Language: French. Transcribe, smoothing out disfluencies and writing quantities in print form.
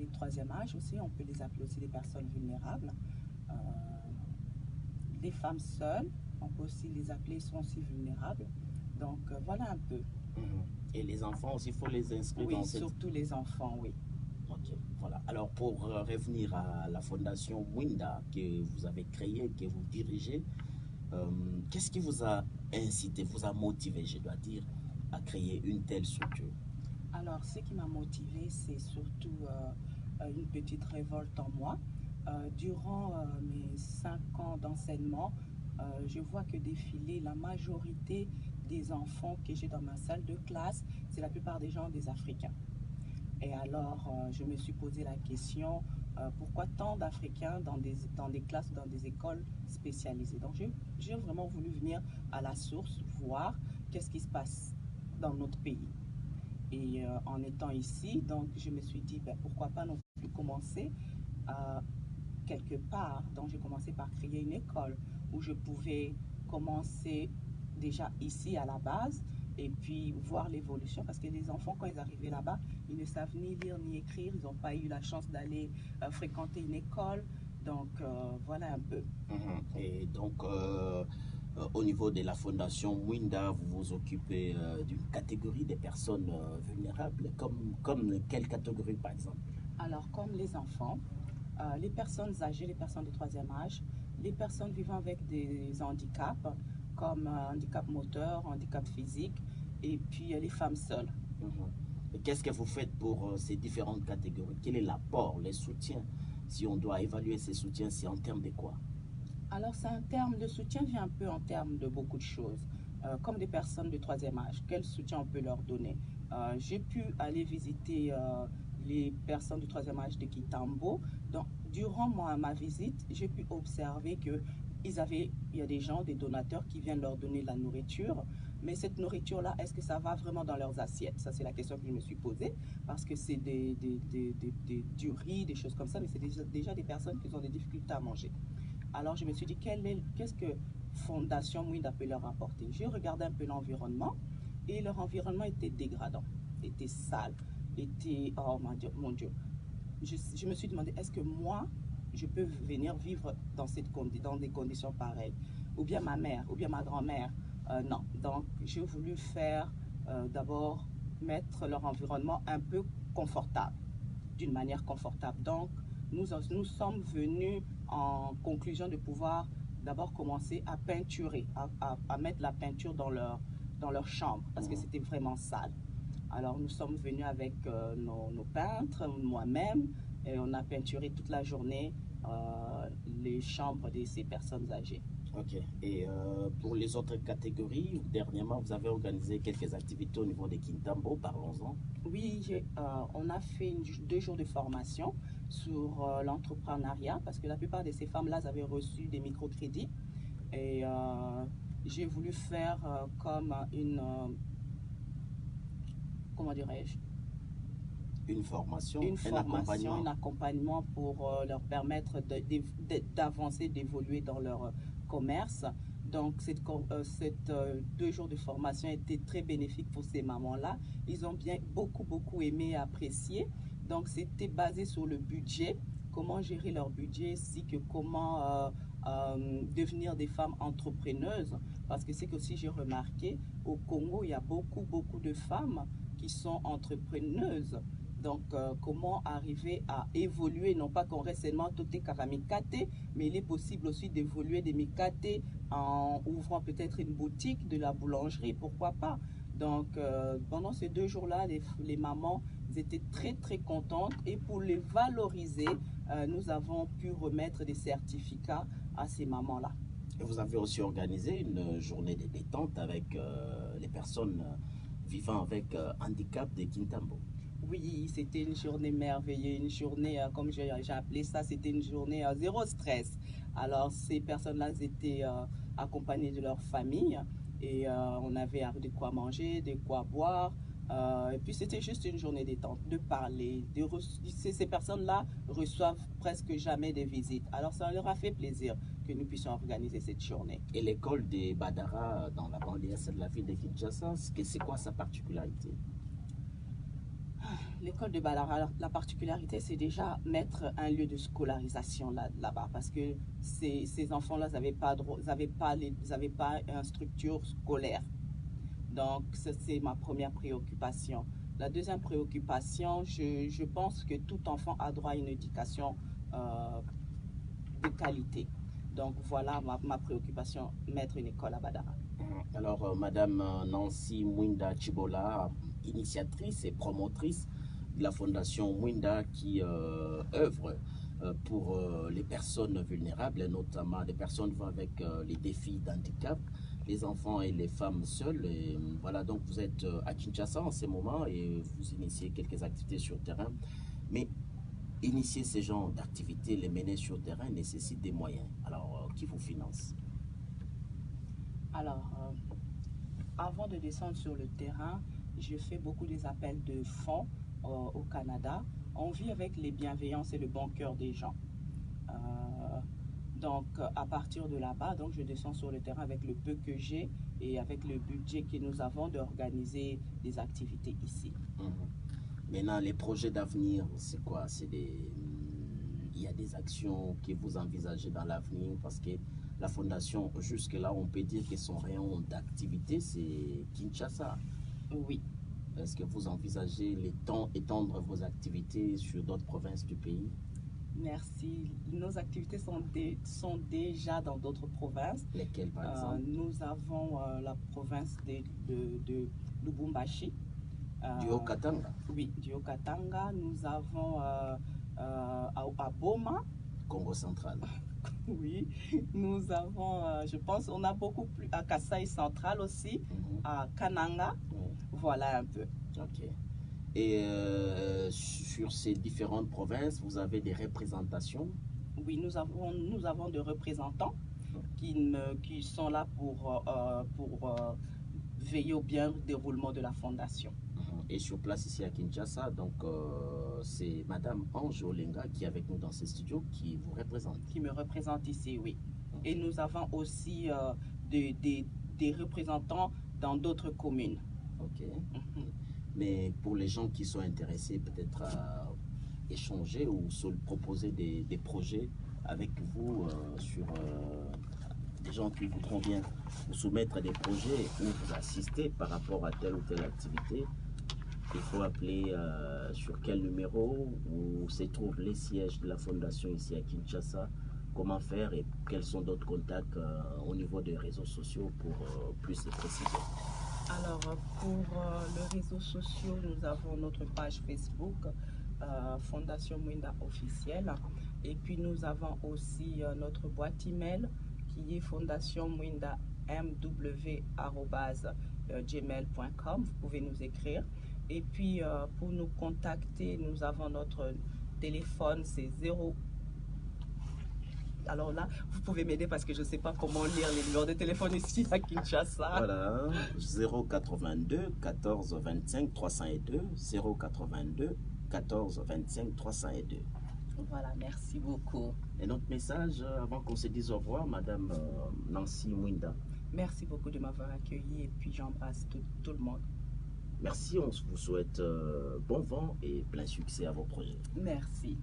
les troisième âge aussi, on peut les appeler aussi des personnes vulnérables. Euh, les femmes seules, on peut aussi les appeler, sont aussi vulnérables. Donc voilà un peu. Et les enfants aussi, il faut les inscrire Oui, dans cette... surtout les enfants, oui. Ok, voilà. Alors pour revenir à la fondation Winda que vous avez créée, que vous dirigez, qu'est-ce qui vous a incité, vous a motivé, je dois dire, à créer une telle structure? Alors, ce qui m'a motivée, c'est surtout une petite révolte en moi. Durant mes 5 ans d'enseignement, je vois que défiler la majorité des enfants que j'ai dans ma salle de classe, c'est la plupart des gens des Africains. Et alors, je me suis posé la question, pourquoi tant d'Africains dans des classes, dans des écoles spécialisées? Donc, j'ai vraiment voulu venir à la source, voir qu'est-ce qui se passe dans notre pays. Et en étant ici, donc je me suis dit, ben, pourquoi pas non plus commencer quelque part. Donc j'ai commencé par créer une école où je pouvais commencer déjà ici à la base et puis voir l'évolution parce que les enfants, quand ils arrivaient là-bas, ils ne savent ni lire ni écrire, ils n'ont pas eu la chance d'aller fréquenter une école. Donc voilà un peu. Et donc, au niveau de la fondation Winda, vous vous occupez d'une catégorie des personnes vulnérables, comme quelle catégorie par exemple? Alors comme les enfants, les personnes âgées, les personnes de troisième âge, les personnes vivant avec des handicaps comme handicap moteur, handicap physique, et puis les femmes seules. Et qu'est-ce que vous faites pour ces différentes catégories? Quel est l'apport, les soutiens? Si on doit évaluer ces soutiens, c'est en termes de quoi? Alors, c'est un terme de soutien vient un peu en termes de beaucoup de choses. Comme des personnes de troisième âge, quel soutien on peut leur donner? J'ai pu aller visiter les personnes du troisième âge de Kitambo. Donc, durant ma visite, j'ai pu observer que il y a des gens, des donateurs qui viennent leur donner de la nourriture. Mais cette nourriture-là, est-ce que ça va vraiment dans leurs assiettes? Ça, c'est la question que je me suis posée. Parce que c'est du riz, des choses comme ça, mais c'est déjà des personnes qui ont des difficultés à manger. Alors je me suis dit, qu'est-ce que Fondation Mouinda peut leur apporter? J'ai regardé un peu l'environnement et leur environnement était dégradant, était sale, était, oh mon Dieu. Je me suis demandé, est-ce que moi, je peux venir vivre dans des conditions pareilles? Ou bien ma mère, ou bien ma grand-mère? Non. Donc j'ai voulu faire d'abord mettre leur environnement un peu confortable, d'une manière confortable. Donc nous sommes venus en conclusion de pouvoir d'abord commencer à peinturer, à mettre la peinture dans leur chambre, parce que c'était vraiment sale. Alors nous sommes venus avec nos peintres, moi-même, et on a peinturé toute la journée les chambres de ces personnes âgées. Ok. Et pour les autres catégories, dernièrement, vous avez organisé quelques activités au niveau de Kintambo, parlons-en. Oui, on a fait 2 jours de formation sur l'entrepreneuriat parce que la plupart de ces femmes-là avaient reçu des microcrédits et j'ai voulu faire comme comment dirais-je, Une formation, une un formation, accompagnement. un accompagnement pour leur permettre d'avancer, d'évoluer dans leur commerce. Donc, cette 2 jours de formation étaient très bénéfiques pour ces mamans-là. Ils ont beaucoup aimé et apprécié. Donc, c'était basé sur le budget, comment gérer leur budget, ainsi que comment devenir des femmes entrepreneuses. Parce que c'est que aussi j'ai remarqué, au Congo, il y a beaucoup de femmes qui sont entrepreneuses. Donc, comment arriver à évoluer, non pas qu'on reste seulement tout karamikate, mais il est possible aussi d'évoluer des mikate en ouvrant peut-être une boutique, de la boulangerie, pourquoi pas. Donc, pendant ces 2 jours-là, les mamans étaient très contentes et pour les valoriser, nous avons pu remettre des certificats à ces mamans-là. Et vous avez aussi organisé une journée de détente avec les personnes vivant avec handicap de Kintambo. Oui, c'était une journée merveilleuse, une journée, comme j'ai appelé ça, c'était une journée zéro stress. Alors, ces personnes-là étaient accompagnées de leur famille et on avait de quoi manger, de quoi boire. Et puis, c'était juste une journée détente, de parler. Ces personnes-là reçoivent presque jamais des visites. Alors, ça leur a fait plaisir que nous puissions organiser cette journée. Et l'école de Badara dans la banlieue de la ville de Kinshasa, c'est quoi sa particularité? l'école de Badara, la particularité, c'est déjà mettre un lieu de scolarisation là-bas, parce que ces enfants-là n'avaient pas une structure scolaire. Donc, c'est ma première préoccupation. La deuxième préoccupation, je pense que tout enfant a droit à une éducation de qualité. Donc, voilà ma préoccupation, mettre une école à Badara. Alors, Madame Nancy Mwinda Chibola, initiatrice et promotrice de la Fondation Mwinda qui œuvre pour les personnes vulnérables, et notamment les personnes vivant avec les défis d'handicap, les enfants et les femmes seules. Et voilà, donc vous êtes à Kinshasa en ce moment et vous initiez quelques activités sur le terrain. Mais initier ces genres d'activités, les mener sur le terrain nécessite des moyens. Alors, qui vous finance? Alors, avant de descendre sur le terrain, je fais beaucoup des appels de fonds au Canada. On vit avec les bienveillances et le bon cœur des gens. Donc, à partir de là-bas, donc je descends sur le terrain avec le peu que j'ai et avec le budget que nous avons d'organiser des activités ici. Maintenant, les projets d'avenir, c'est quoi? Il y a des actions que vous envisagez dans l'avenir parce que la fondation, jusque-là, on peut dire que son rayon d'activité, c'est Kinshasa. Oui. Est-ce que vous envisagez étendre vos activités sur d'autres provinces du pays? Merci. Nos activités sont déjà dans d'autres provinces. Lesquelles, par exemple? Nous avons la province de Lubumbashi. Du Haut-Katanga? Oui, du Haut-Katanga. Nous avons à Boma. Congo central. Oui, nous avons, je pense, on a beaucoup plus à Kasaï central aussi, à Kananga. Voilà un peu. Ok. Et sur ces différentes provinces, vous avez des représentations? Oui, nous avons des représentants qui sont là pour veiller au bien déroulement de la fondation. Et sur place ici à Kinshasa, donc c'est Madame Ange Olenga qui est avec nous dans ce studio, qui vous représente. Qui me représente ici, oui. Et nous avons aussi des représentants dans d'autres communes. Ok. Mais pour les gens qui sont intéressés peut-être à échanger ou se proposer des projets avec vous sur des gens qui voudront bien vous soumettre des projets ou vous assister par rapport à telle ou telle activité, il faut appeler sur quel numéro, où se trouvent les sièges de la fondation ici à Kinshasa, comment faire et quels sont d'autres contacts au niveau des réseaux sociaux pour plus de précision. Alors, pour les réseaux sociaux, nous avons notre page Facebook, Fondation Mwinda officielle. Et puis, nous avons aussi notre boîte email qui est fondationmwindamw@gmail.com. Vous pouvez nous écrire. Et puis, pour nous contacter, nous avons notre téléphone, c'est 0. Alors là, vous pouvez m'aider parce que je ne sais pas comment lire les numéros de téléphone ici à Kinshasa. Voilà, 082 14 25 302, 082 14 25 302. Voilà, merci beaucoup. Et notre message, avant qu'on se dise au revoir, Madame Nancy Mwinda. Merci beaucoup de m'avoir accueilli et puis j'embrasse tout le monde. Merci, on vous souhaite bon vent et plein succès à vos projets. Merci.